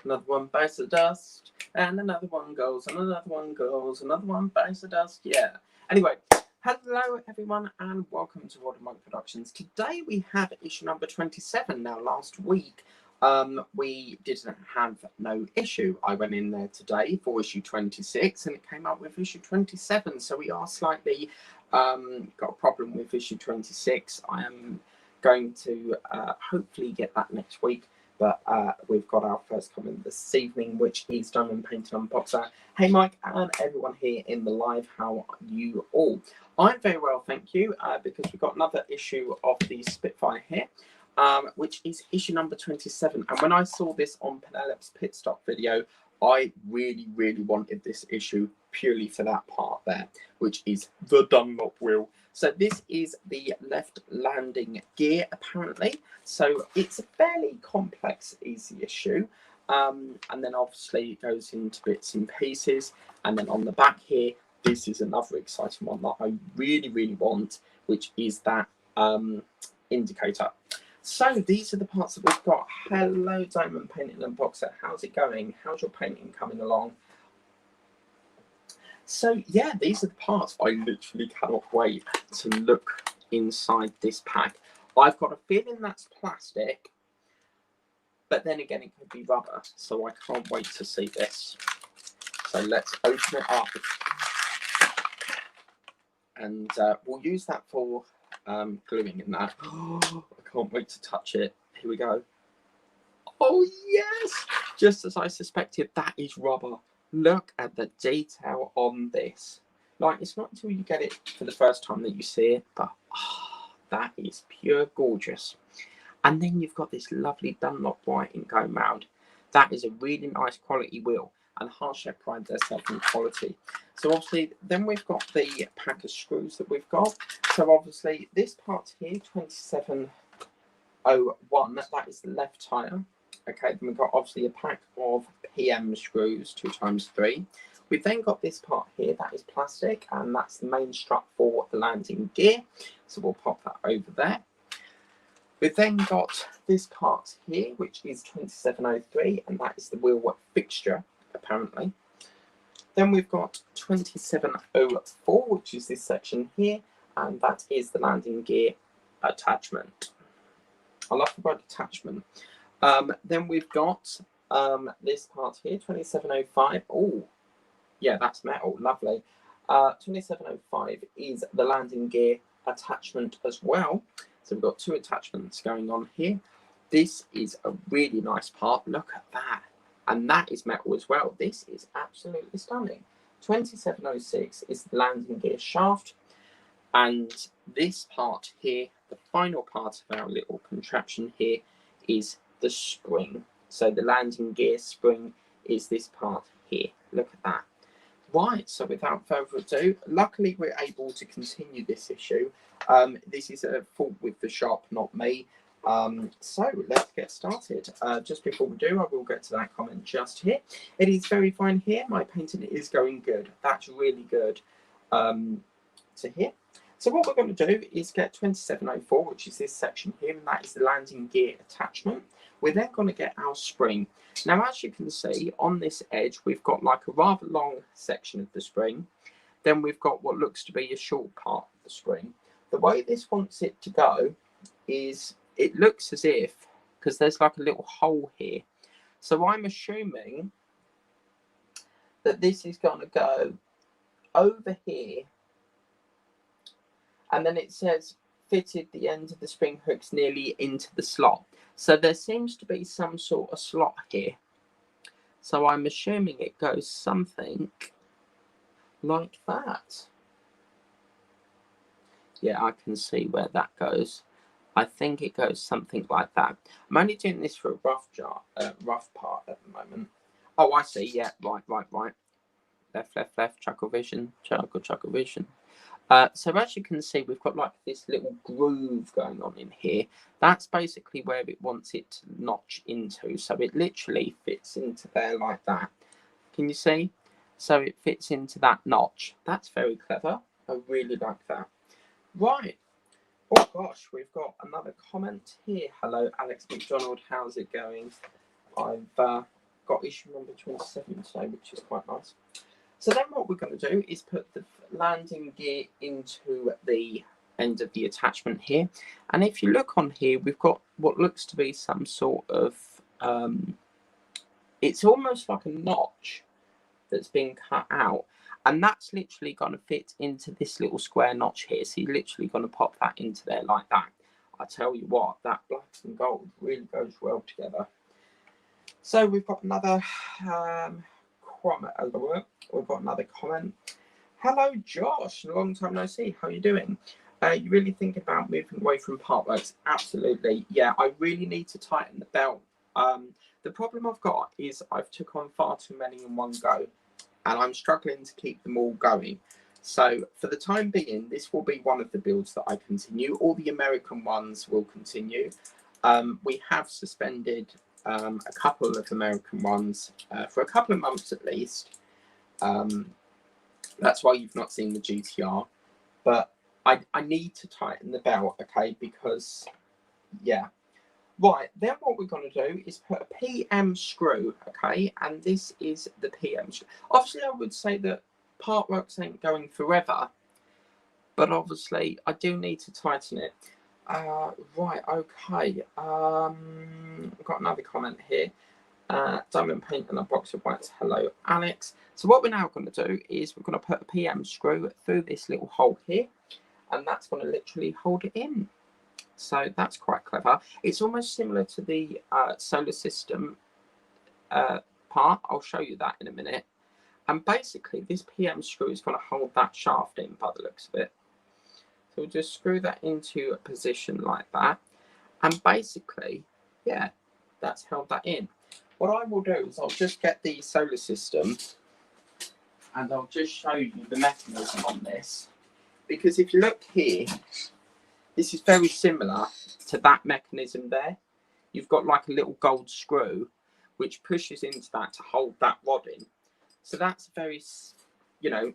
Another one bites the dust, and another one goes, and another one goes, another one bites the dust. Yeah. Anyway, hello everyone, and welcome to Water Monk Productions. Today we have issue number 27. Now, last week we didn't have no issue. I went in there today for issue 26, and it came up with issue 27. So we are slightly got a problem with issue 26. I am going to hopefully get that next week. But we've got our first comment this evening, which is Diamond Painted Unboxer. Hey Mike and everyone here in the live, how are you all? I'm very well, thank you, because we've got another issue of the Spitfire here, which is issue number 27. And when I saw this on Penelope's pit stop video, I really wanted this issue purely for that part there, which is the Dunlop wheel. So this is the left landing gear, apparently. So it's a fairly complex, easy issue. And then obviously it goes into bits and pieces. And then on the back here, this is another exciting one that I really want, which is that indicator. So these are the parts that we've got. Hello, Diamond Painting Unboxer. How's it going? How's your painting coming along? So yeah, these are the parts. I literally cannot wait to look inside this pack. I've got a feeling that's plastic, but then again, it could be rubber. So I can't wait to see this. So let's open it up. And we'll use that for gluing in that. Oh, I can't wait to touch it. Here we go. Oh yes! Just as I suspected, that is rubber. Look at the detail on this. Like, it's not until you get it for the first time that you see it, but oh, that is pure gorgeous. And then you've got this lovely Dunlop whiting going round. That is a really nice quality wheel, and Hardshell pride themselves in quality. So obviously, then we've got the pack of screws that we've got. So obviously, this part here, 2701, that is the left tyre. Okay, then we've got obviously a pack of PM screws, 2x3. We've then got this part here, that is plastic, and that's the main strut for the landing gear. So we'll pop that over there. We've then got this part here, which is 2703, and that is the wheel fixture, apparently. Then we've got 2704, which is this section here, and that is the landing gear attachment. I love the word attachment. Then we've got this part here, 2705. Oh, yeah, that's metal. Lovely. 2705 is the landing gear attachment as well. So we've got two attachments going on here. This is a really nice part. Look at that. And that is metal as well. This is absolutely stunning. 2706 is the landing gear shaft. And this part here, the final part of our little contraption here, is the spring. So the landing gear spring is this part here. Look at that. Right, so without further ado, luckily we're able to continue this issue. This is a fault with the shop, not me. So let's get started. Just before we do, I will get to that comment just here. It is very fine here. My painting is going good. That's really good to hear. So what we're going to do is get 2704, which is this section here, and that is the landing gear attachment. We're then going to get our spring. Now, as you can see, on this edge, we've got like a rather long section of the spring. Then we've got what looks to be a short part of the spring. The way this wants it to go is, it looks as if, because there's like a little hole here. So I'm assuming that this is going to go over here. And then it says, fitted the end of the spring hooks nearly into the slot. So there seems to be some sort of slot here. So I'm assuming it goes something like that. Yeah, I can see where that goes. I think it goes something like that. I'm only doing this for a rough part at the moment. Oh, I see. Yeah, right. Left, chuckle vision, chuckle vision. So as you can see, we've got like this little groove going on in here. That's basically where it wants it to notch into. So it literally fits into there like that. Can you see? So it fits into that notch. That's very clever. I really like that. Right. Oh gosh, we've got another comment here. Hello, Alex McDonald. How's it going? I've got got issue number 27 today, which is quite nice. So then what we're going to do is put the landing gear into the end of the attachment here. And if you look on here, we've got what looks to be some sort of, it's almost like a notch that's been cut out. And that's literally going to fit into this little square notch here. So you're literally going to pop that into there like that. I tell you what, that black and gold really goes well together. So we've got another comment. We've got another comment. Hello, Josh. Long time no see. How are you doing? You really thinking about moving away from partworks? Absolutely. Yeah, I really need to tighten the belt. The problem I've got is I've took on far too many in one go, and I'm struggling to keep them all going. So for the time being, this will be one of the builds that I continue. All the American ones will continue. We have suspended a couple of American ones for a couple of months at least. That's why you've not seen the GTR. But I need to tighten the belt, okay, because, yeah. Right, then what we're going to do is put a PM screw, okay, and this is the PM screw. Obviously, I would say that partworks ain't going forever, but obviously, I do need to tighten it. Right, okay. I've got another comment here. Diamond paint and a box of whites. Hello, Alex. So what we're now going to do is we're going to put a PM screw through this little hole here, and that's going to literally hold it in. So that's quite clever. It's almost similar to the solar system part. I'll show you that in a minute. And basically, this PM screw is going to hold that shaft in by the looks of it. So we'll just screw that into a position like that. And basically, yeah, that's held that in. What I will do is I'll just get the solar system and I'll just show you the mechanism on this. Because if you look here, this is very similar to that mechanism there. You've got like a little gold screw which pushes into that to hold that rod in. So that's a very, similar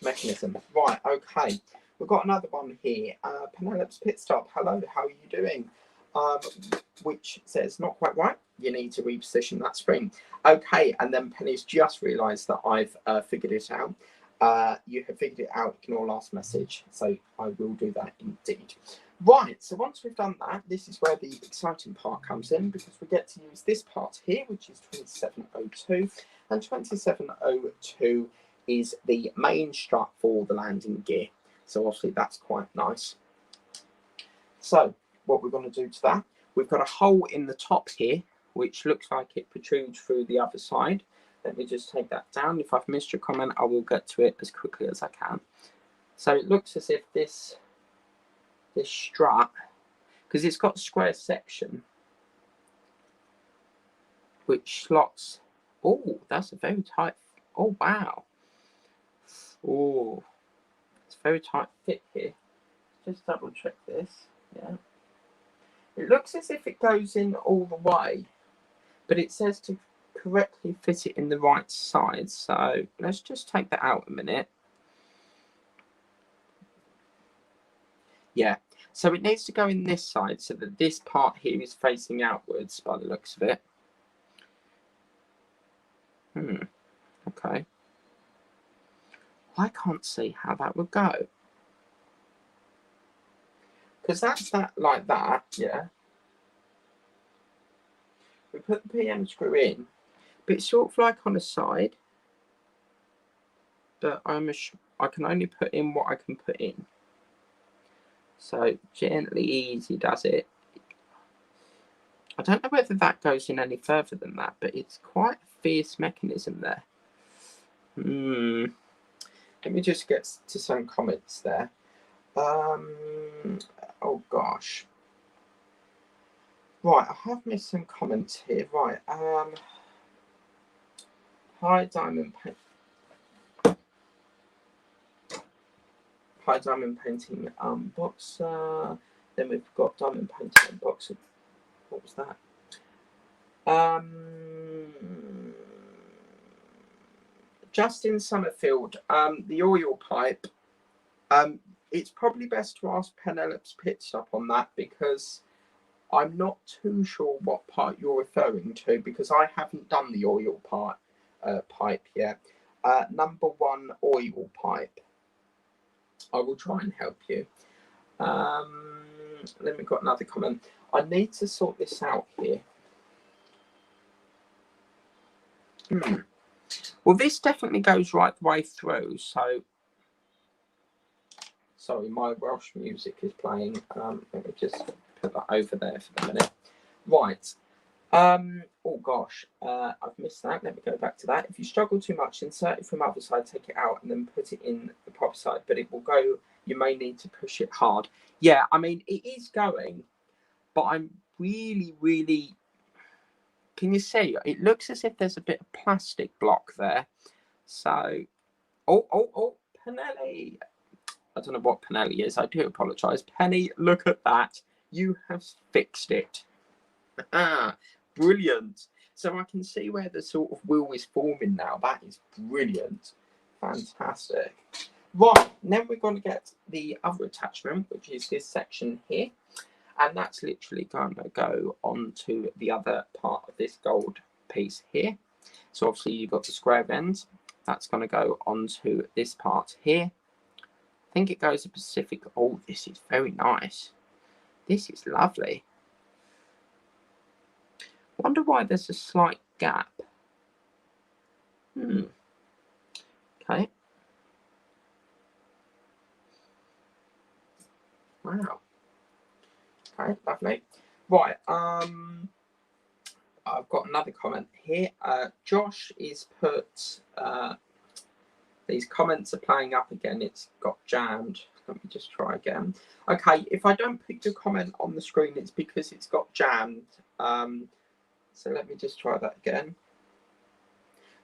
mechanism. Right, okay. We've got another one here. Penelope's Pit Stop. Hello, how are you doing? Which says, not quite right. You need to reposition that spring. Okay, and then Penny's just realised that I've figured it out. You have figured it out, ignore last message. So I will do that indeed. Right, so once we've done that, this is where the exciting part comes in, because we get to use this part here, which is 2702. And 2702 is the main strut for the landing gear. So obviously that's quite nice. So what we're going to do to that, we've got a hole in the top here, which looks like it protrudes through the other side. Let me just take that down. If I've missed your comment, I will get to it as quickly as I can. So it looks as if this strut, because it's got a square section, which slots. Oh, that's a very tight. Oh, wow. Oh, it's a very tight fit here. Just double check this. Yeah. It looks as if it goes in all the way, but it says to correctly fit it in the right side. So let's just take that out a minute. Yeah, so it needs to go in this side so that this part here is facing outwards by the looks of it. Okay. I can't see how that would go. Because that's that like that, yeah. We put the PM screw in, but it's sort of like on the side. But I can only put in what I can put in. So gently easy does it. I don't know whether that goes in any further than that, but it's quite a fierce mechanism there. Let me just get to some comments there. Oh gosh. Right, I have missed some comments here. Right. Hi Diamond Painting Boxer. Then we've got Diamond Painting Boxer. What was that? Justin Summerfield, the oil pipe. It's probably best to ask Penelope's Pit Stop on that, because I'm not too sure what part you're referring to because I haven't done the oil pipe yet. Number 1 oil pipe. I will try and help you. Let me got another comment. I need to sort this out here. Well, this definitely goes right the way through. So, sorry, my Welsh music is playing. Let me just put that over there for the minute. Right. Oh gosh, I've missed that. Let me go back to that. If you struggle too much, insert it from other side, take it out, and then put it in the proper side. But it will go. You may need to push it hard. Yeah, I mean it is going, but I'm really. Can you see? It looks as if there's a bit of plastic block there. So, oh, Penelli. I don't know what Penelli is. I do apologise. Penny, look at that. You have fixed it. Brilliant. So I can see where the sort of wheel is forming now. That is brilliant. Fantastic. Right, then we're going to get the other attachment, which is this section here. And that's literally going to go onto the other part of this gold piece here. So obviously you've got the square ends. That's going to go onto this part here. I think it goes to Pacific. Oh, this is very nice. This is lovely. Wonder why there's a slight gap. Okay. Wow. Okay, lovely. Right. I've got another comment here. Josh is put. These comments are playing up again. It's got jammed. Let me just try again. Okay, if I don't put your comment on the screen, it's because it's got jammed. So let me just try that again.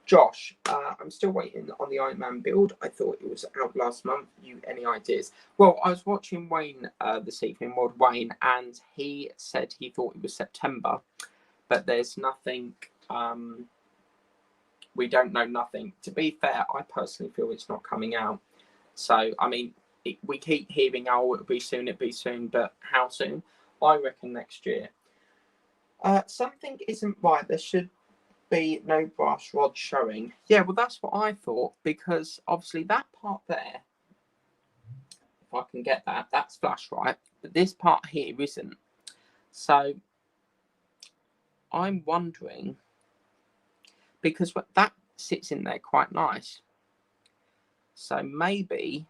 Josh, I'm still waiting on the Iron Man build. I thought it was out last month. You any ideas? Well, I was watching Wayne this evening, Mod Wayne, and he said he thought it was September, but there's nothing. We don't know nothing. To be fair, I personally feel it's not coming out. So, I mean, we keep hearing, oh, it'll be soon, but how soon? I reckon next year. Something isn't right. There should be no brass rod showing. Yeah, well, that's what I thought, because obviously that part there, if I can get that, that's flush, right? But this part here isn't. So I'm wondering, because that sits in there quite nice. So maybe,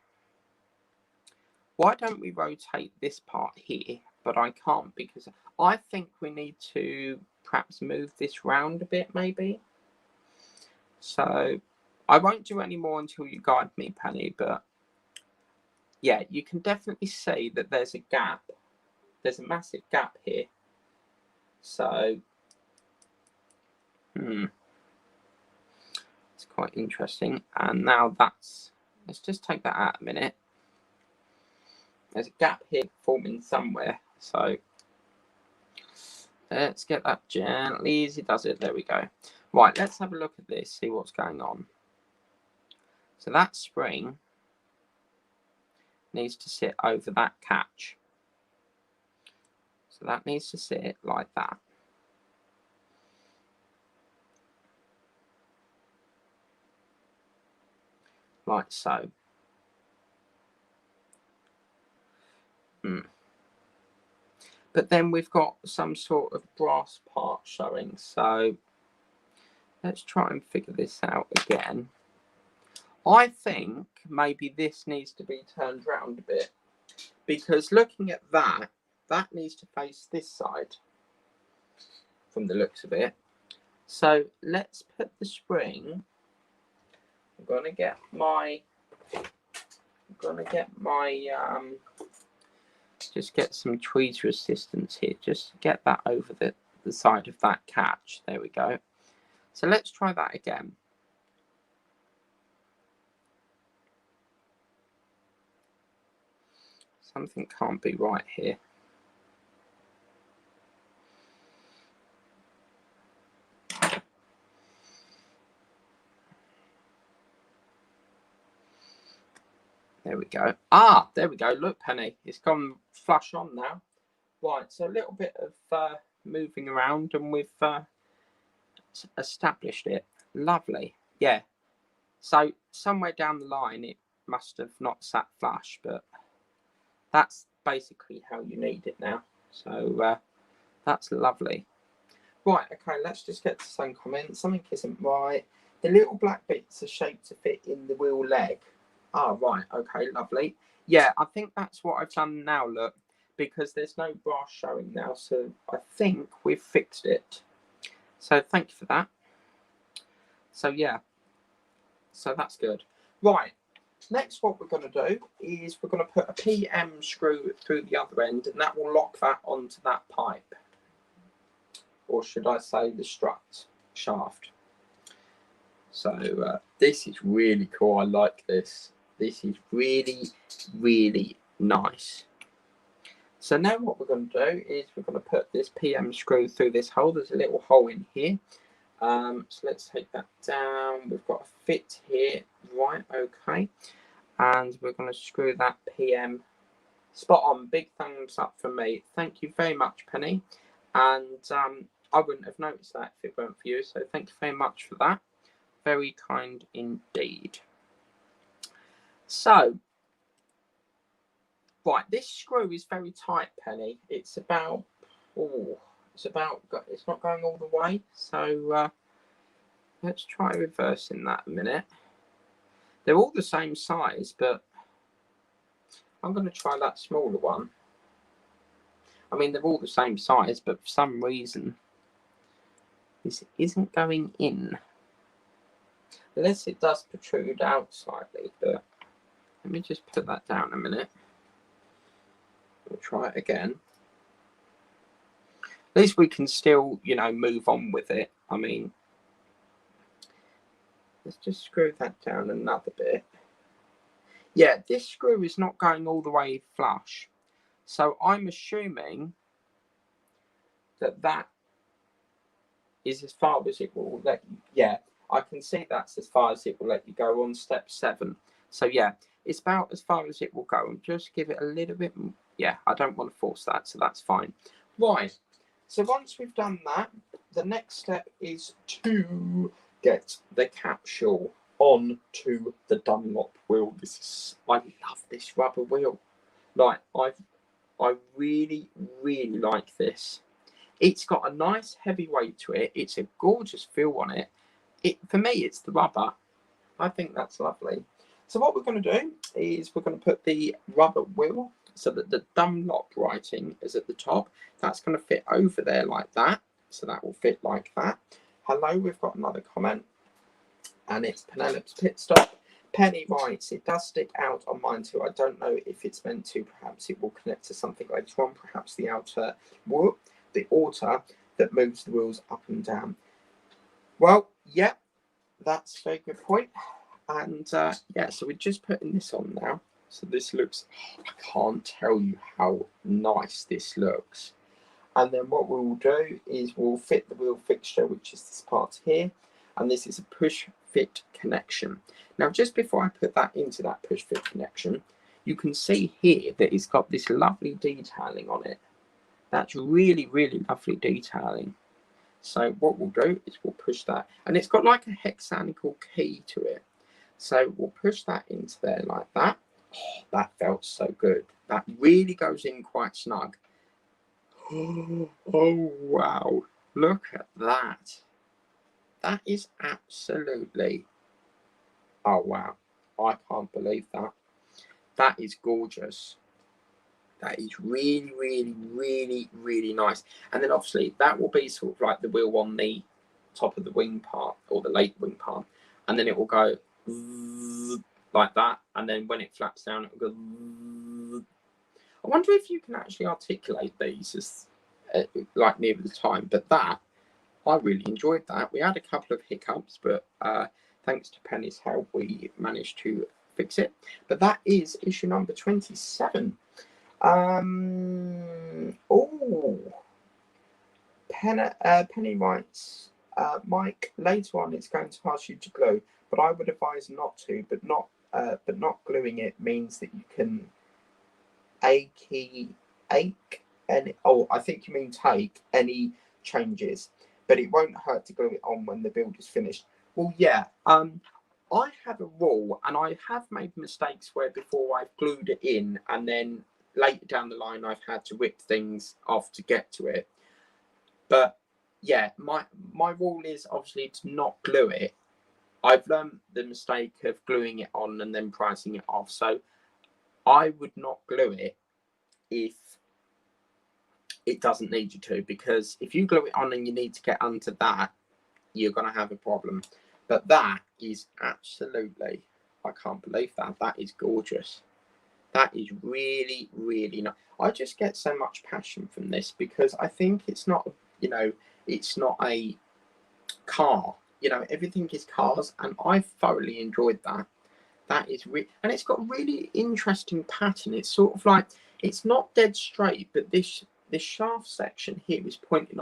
why don't we rotate this part here? But I can't, because I think we need to perhaps move this round a bit, maybe. So I won't do any more until you guide me, Penny, but yeah, you can definitely see that there's a gap. There's a massive gap here. So, it's quite interesting. And now let's just take that out a minute. There's a gap here forming somewhere. So let's get that gently, easy does it. There we go. Right, let's have a look at this, see what's going on. So that spring needs to sit over that catch. So that needs to sit like that. Like so. But then we've got some sort of brass part showing. So let's try and figure this out again. I think maybe this needs to be turned round a bit, because looking at that, that needs to face this side from the looks of it. So let's put the spring. I'm gonna get my just get some tweezer assistance here, just to get that over the side of that catch. There we go. So let's try that again. Something can't be right here. There we go. Ah, there we go. Look, Penny, it's gone flush on now. Right, so a little bit of moving around, and we've established it. Lovely. Yeah. So somewhere down the line, it must have not sat flush, but that's basically how you need it now. So that's lovely. Right, okay, let's just get to some comments. Something isn't right. The little black bits are shaped to fit in the wheel leg. Ah, right, okay, lovely. Yeah, I think that's what I've done now, look, because there's no brass showing now, so I think we've fixed it. So thank you for that. So yeah, so that's good. Right, next what we're going to do is we're going to put a PM screw through the other end, and that will lock that onto that pipe. Or should I say the strut shaft. So this is really cool. I like this. This is really, really nice. So now what we're going to do is we're going to put this PM screw through this hole. There's a little hole in here. So let's take that down. We've got a fit here. Right, okay. And we're going to screw that PM spot on. Big thumbs up for me. Thank you very much, Penny. And I wouldn't have noticed that if it weren't for you. So thank you very much for that. Very kind indeed. So, right, this screw is very tight, Penny. It's about, it's not going all the way. So let's try reversing that a minute. They're all the same size, but I'm going to try that smaller one. I mean, they're all the same size, but for some reason, this isn't going in. Unless it does protrude out slightly, but let me just put that down a minute. We'll try it again. At least we can still, you know, move on with it. I mean, let's just screw that down another bit. Yeah, this screw is not going all the way flush. So I'm assuming that that is as far as it will let you. Yeah, I can see that's as far as it will let you go on step 7. So yeah, it's about as far as it will go. And just give it a little bit. Yeah, I don't want to force that, so that's fine. Right. So once we've done that, the next step is to get the capsule onto the Dunlop wheel. I love this rubber wheel. Like I really, really like this. It's got a nice heavy weight to it. It's a gorgeous feel on it. For me, it's the rubber. I think that's lovely. So what we're going to do is we're going to put the rubber wheel so that the Dunlop writing is at the top. That's going to fit over there like that. So that will fit like that. Hello, we've got another comment. And it's Penelope's Pit Stop. Penny writes, it does stick out on mine too. I don't know if it's meant to. Perhaps it will connect to something later on. Perhaps the outer whoop. The auto that moves the wheels up and down. Well, yeah, that's a very good point. And yeah, so we're just putting this on now. So this looks, I can't tell you how nice this looks. And then what we will do is we'll fit the wheel fixture, which is this part here. And this is a push fit connection. Now, just before I put that into that push fit connection, you can see here that it's got this lovely detailing on it. That's really, really lovely detailing. So what we'll do is we'll push that. And it's got like a hexagonal key to it. So we'll push that into there like that. Oh, that felt so good. That really goes in quite snug. Oh, wow. Look at that. That is absolutely... Oh, wow. I can't believe that. That is gorgeous. That is really, really, really, really nice. And then obviously that will be sort of like the wheel on the top of the wing part or the late wing part. And then it will go like that. And then when it flaps down, it will go. I wonder if you can actually articulate these as like near the time. But that, I really enjoyed that. We had a couple of hiccups, but thanks to Penny's help, we managed to fix it. But that is issue number 27. Penny writes, Mike, later on it's going to ask you to glue, but I would advise not to. But not gluing it means that you can ache any, oh, I think you mean take any changes, but it won't hurt to glue it on when the build is finished. Well, yeah, I have a rule, and I have made mistakes where before I've glued it in and then later down the line I've had to rip things off to get to it. But yeah, my rule is obviously to not glue it. I've learned the mistake of gluing it on and then pricing it off. So I would not glue it if it doesn't need you to, because if you glue it on and you need to get under that, you're going to have a problem. But that is absolutely, I can't believe that. That is gorgeous. That is really, really nice. I just get so much passion from this because I think it's not, you know, it's not a car. You know, everything is cars, and I thoroughly enjoyed that. That is and it's got a really interesting pattern. It's sort of like, it's not dead straight, but this shaft section here is pointing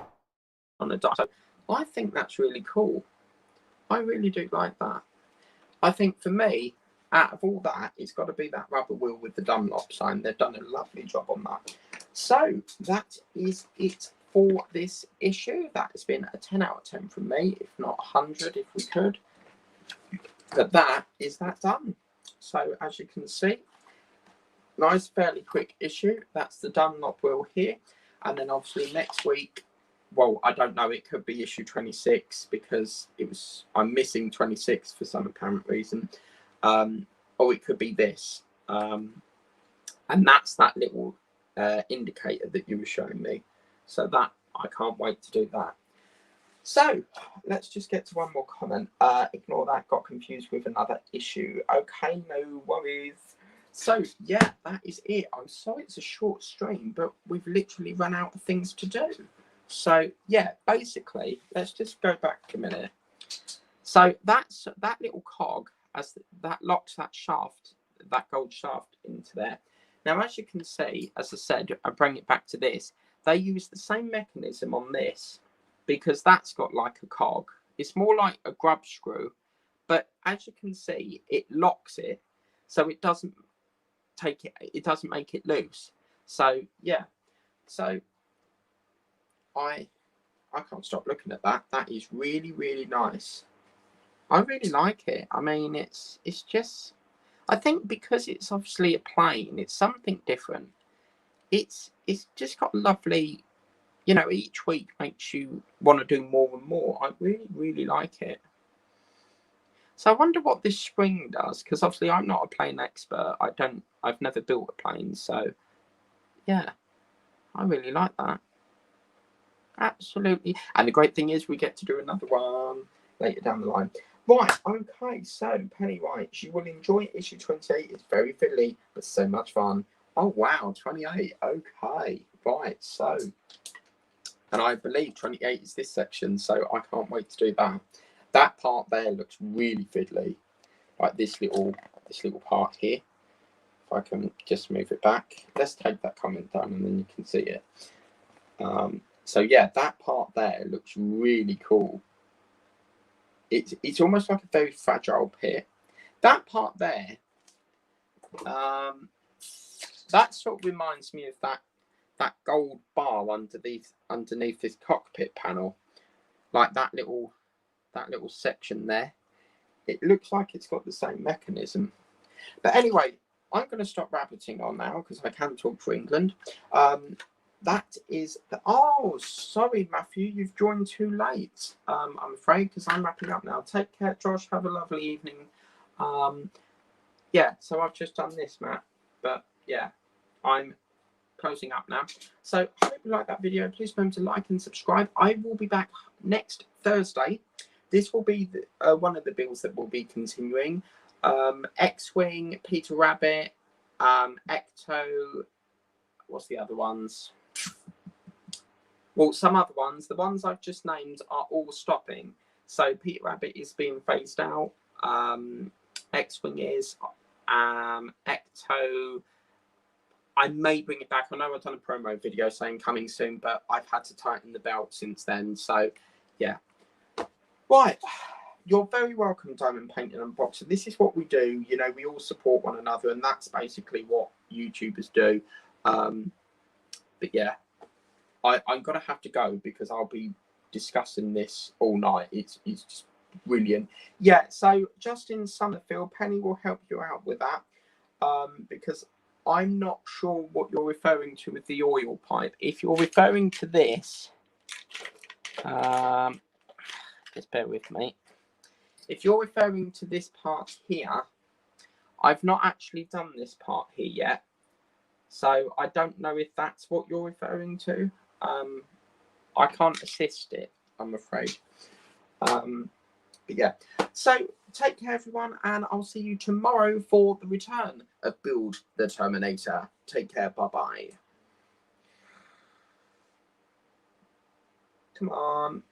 on the dial. So I think that's really cool. I really do like that. I think for me, out of all that, it's got to be that rubber wheel with the Dunlop sign. They've done a lovely job on that. So that is it for this issue. That has been a 10 out of 10 from me, if not 100 if we could. But that is that done. So as you can see, nice, fairly quick issue. That's the Dunlop wheel here. And then obviously next week, well, I don't know, it could be issue 26 because I'm missing 26 for some apparent reason. Or it could be this. And that's that little indicator that you were showing me. So that, I can't wait to do that. So let's just get to one more comment. Ignore that, got confused with another issue. Okay, no worries. So yeah, that is it. I'm sorry it's a short stream, but we've literally run out of things to do. So yeah, basically, let's just go back a minute. So that's that little cog, as that locks that shaft, that gold shaft into there. Now, as you can see, as I said, I bring it back to this. They use the same mechanism on this because that's got like a cog. It's more like a grub screw, but as you can see, it locks it, so it doesn't take it. It doesn't make it loose. So yeah, so I can't stop looking at that. That is really, really nice. I really like it. I mean, it's just, I think because it's obviously a plane, it's something different. It's just got lovely, you know, each week makes you want to do more and more. I really, really like it. So I wonder what this spring does, because obviously I'm not a plane expert. I've never built a plane. So yeah, I really like that. Absolutely. And the great thing is we get to do another one later down the line. Right, okay, so Penny writes, you will enjoy issue 28. It's very fiddly, but so much fun. Oh, wow, 28. Okay, right, so, and I believe 28 is this section, so I can't wait to do that. That part there looks really fiddly, like this little part here. If I can just move it back. Let's take that comment down and then you can see it. So yeah, that part there looks really cool. It's almost like a very fragile pit. That part there, that sort of reminds me of that gold bar underneath this cockpit panel, like that little section there. It looks like it's got the same mechanism. But anyway, I'm going to stop rabbiting on now because I can talk for England. That is oh, sorry, Matthew, you've joined too late. I'm afraid, because I'm wrapping up now. Take care, Josh. Have a lovely evening. Yeah, so I've just done this, Matt. But yeah, I'm closing up now. So I hope you like that video. Please remember to like and subscribe. I will be back next Thursday. This will be one of the builds that will be continuing. X-Wing, Peter Rabbit, Ecto. What's the other ones? Well, some other ones. The ones I've just named are all stopping. So Peter Rabbit is being phased out. X-Wing is. Ecto. I may bring it back. I know I've done a promo video saying coming soon, but I've had to tighten the belt since then. So, yeah. Right. You're very welcome, Diamond Painting Unboxer. This is what we do. You know, we all support one another, and that's basically what YouTubers do. But yeah. I'm gonna have to go because I'll be discussing this all night. It's just brilliant. Yeah, so Justin Summerfield, Penny will help you out with that, because I'm not sure what you're referring to with the oil pipe. If you're referring to this, just bear with me. If you're referring to this part here, I've not actually done this part here yet, so I don't know if that's what you're referring to. I can't assist it, I'm afraid. But yeah, so take care, everyone, and I'll see you tomorrow for the return of Build the Terminator. Take care, bye-bye. Come on.